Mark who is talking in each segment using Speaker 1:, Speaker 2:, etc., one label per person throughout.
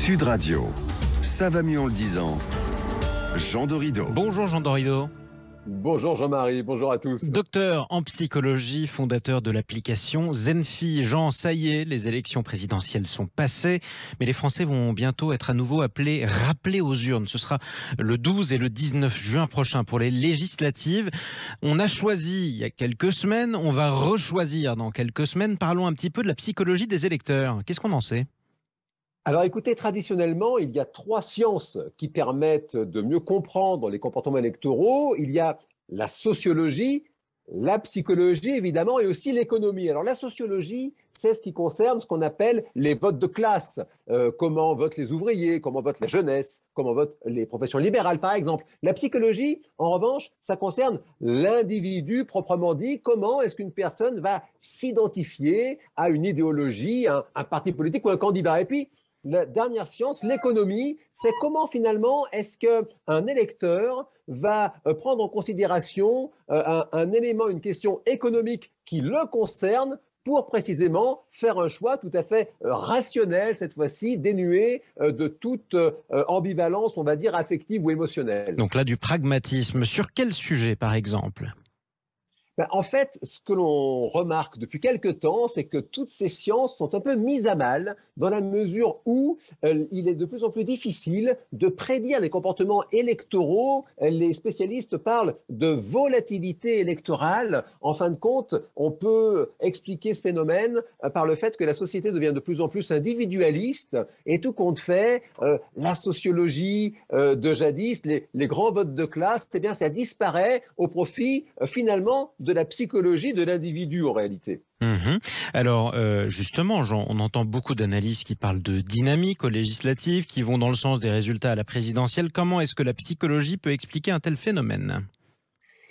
Speaker 1: Sud Radio, ça va mieux en le disant. Jean Dorido.
Speaker 2: Bonjour Jean Dorido.
Speaker 3: Bonjour Jean-Marie, bonjour à tous.
Speaker 2: Docteur en psychologie, fondateur de l'application Zenfi. Jean, ça y est, les élections présidentielles sont passées, mais les Français vont bientôt être à nouveau rappelés aux urnes. Ce sera le 12 et le 19 juin prochain pour les législatives. On a choisi il y a quelques semaines, on va rechoisir dans quelques semaines. Parlons un petit peu de la psychologie des électeurs. Qu'est-ce qu'on en sait ?
Speaker 3: Alors écoutez, traditionnellement, il y a 3 sciences qui permettent de mieux comprendre les comportements électoraux. Il y a la sociologie, la psychologie évidemment et aussi l'économie. Alors la sociologie, c'est ce qui concerne ce qu'on appelle les votes de classe. Comment votent les ouvriers, comment vote la jeunesse, comment votent les professions libérales par exemple. La psychologie, en revanche, ça concerne l'individu proprement dit. Comment est-ce qu'une personne va s'identifier à une idéologie, un parti politique ou un candidat. Et puis, la dernière science, l'économie, c'est comment finalement est-ce qu'un électeur va prendre en considération un élément, une question économique qui le concerne pour précisément faire un choix tout à fait rationnel, cette fois-ci, dénué de toute ambivalence, on va dire, affective ou émotionnelle.
Speaker 2: Donc là, du pragmatisme. Sur quel sujet, par exemple ?
Speaker 3: En fait, ce que l'on remarque depuis quelque temps, c'est que toutes ces sciences sont un peu mises à mal dans la mesure où il est de plus en plus difficile de prédire les comportements électoraux. Les spécialistes parlent de volatilité électorale. En fin de compte, on peut expliquer ce phénomène par le fait que la société devient de plus en plus individualiste et tout compte fait, la sociologie de jadis, les grands votes de classe, eh bien, ça disparaît au profit finalement de la psychologie de l'individu en réalité.
Speaker 2: Alors justement, Jean, on entend beaucoup d'analyses qui parlent de dynamique aux législatives, qui vont dans le sens des résultats à la présidentielle. Comment est-ce que la psychologie peut expliquer un tel phénomène ?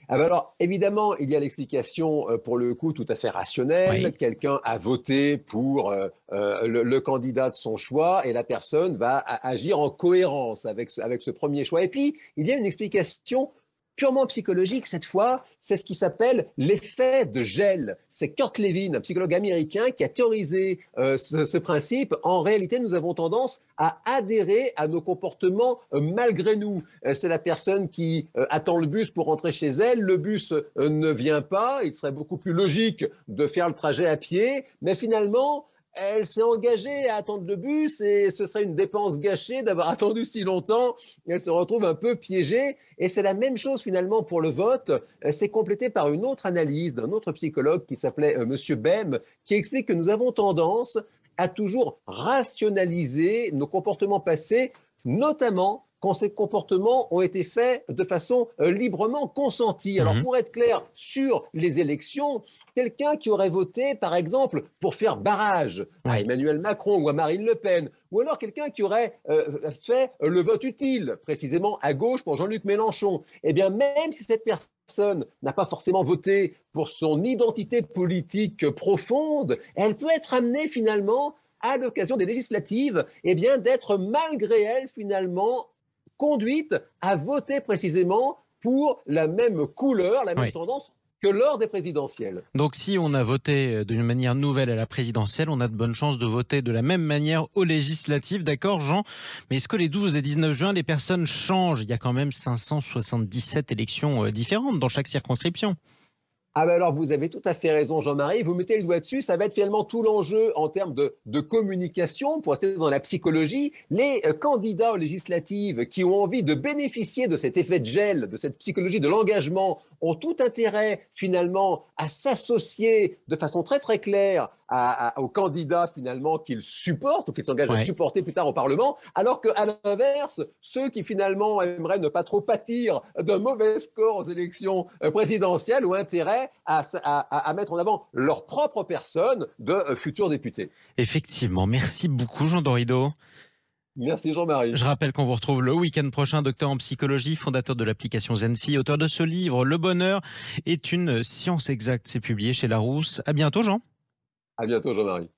Speaker 3: Alors, évidemment, il y a l'explication, pour le coup, tout à fait rationnelle. Oui. Quelqu'un a voté pour le candidat de son choix et la personne va agir en cohérence avec ce premier choix. Et puis, il y a une explication purement psychologique, cette fois, c'est ce qui s'appelle l'effet de gel. C'est Kurt Lewin, un psychologue américain, qui a théorisé ce principe. En réalité, nous avons tendance à adhérer à nos comportements malgré nous. C'est la personne qui attend le bus pour rentrer chez elle. Le bus ne vient pas. Il serait beaucoup plus logique de faire le trajet à pied. Mais finalement, elle s'est engagée à attendre le bus et ce serait une dépense gâchée d'avoir attendu si longtemps. Elle se retrouve un peu piégée. Et c'est la même chose finalement pour le vote. C'est complété par une autre analyse d'un autre psychologue qui s'appelait Monsieur Bem, qui explique que nous avons tendance à toujours rationaliser nos comportements passés, notamment quand ces comportements ont été faits de façon librement consentie. Alors, pour être clair, sur les élections, quelqu'un qui aurait voté, par exemple, pour faire barrage à Emmanuel Macron ou à Marine Le Pen, ou alors quelqu'un qui aurait fait le vote utile, précisément à gauche pour Jean-Luc Mélenchon, eh bien, même si cette personne n'a pas forcément voté pour son identité politique profonde, elle peut être amenée finalement, à l'occasion des législatives, eh bien, d'être malgré elle finalement conduite à voter précisément pour la même couleur, la même tendance que lors des présidentielles.
Speaker 2: Donc si on a voté d'une manière nouvelle à la présidentielle, on a de bonnes chances de voter de la même manière aux législatives, d'accord Jean ? Mais est-ce que les 12 et 19 juin, les personnes changent ? Il y a quand même 577 élections différentes dans chaque circonscription.
Speaker 3: Alors, vous avez tout à fait raison, Jean-Marie. Vous mettez le doigt dessus. Ça va être finalement tout l'enjeu en termes de communication. Pour rester dans la psychologie, les candidats aux législatives qui ont envie de bénéficier de cet effet de gel, de cette psychologie de l'engagement, ont tout intérêt finalement à s'associer de façon très très claire aux candidats finalement qu'ils supportent ou qu'ils s'engagent à supporter plus tard au Parlement, alors qu'à l'inverse, ceux qui finalement aimeraient ne pas trop pâtir d'un mauvais score aux élections présidentielles ont intérêt à mettre en avant leur propre personne de futurs députés.
Speaker 2: Effectivement, merci beaucoup Jean Dorido.
Speaker 3: Merci Jean-Marie.
Speaker 2: Je rappelle qu'on vous retrouve le week-end prochain, docteur en psychologie, fondateur de l'application Zenfi, auteur de ce livre, Le bonheur est une science exacte. C'est publié chez Larousse. À bientôt Jean.
Speaker 3: À bientôt Jean-Marie.